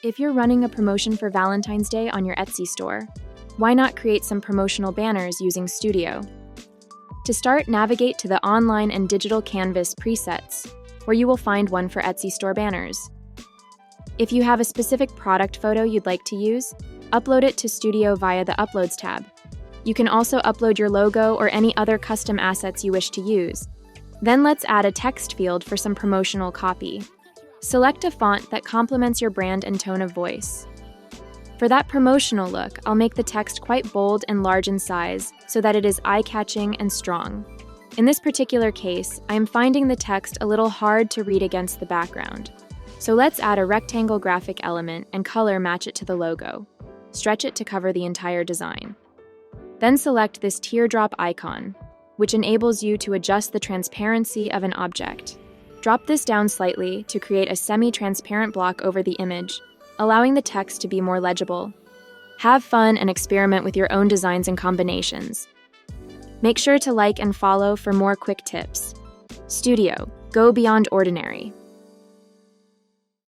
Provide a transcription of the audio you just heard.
If you're running a promotion for Valentine's Day on your Etsy store, why not create some promotional banners using Studio? To start, navigate to the online and digital canvas presets, where you will find one for Etsy store banners. If you have a specific product photo you'd like to use, upload it to Studio via the Uploads tab. You can also upload your logo or any other custom assets you wish to use. Then let's add a text field for some promotional copy. Select a font that complements your brand and tone of voice. For that promotional look, I'll make the text quite bold and large in size so that it is eye-catching and strong. In this particular case, I am finding the text a little hard to read against the background. So let's add a rectangle graphic element and color match it to the logo. Stretch it to cover the entire design. Then select this teardrop icon, which enables you to adjust the transparency of an object. Drop this down slightly to create a semi-transparent block over the image, allowing the text to be more legible. Have fun and experiment with your own designs and combinations. Make sure to like and follow for more quick tips. Studio, go beyond ordinary.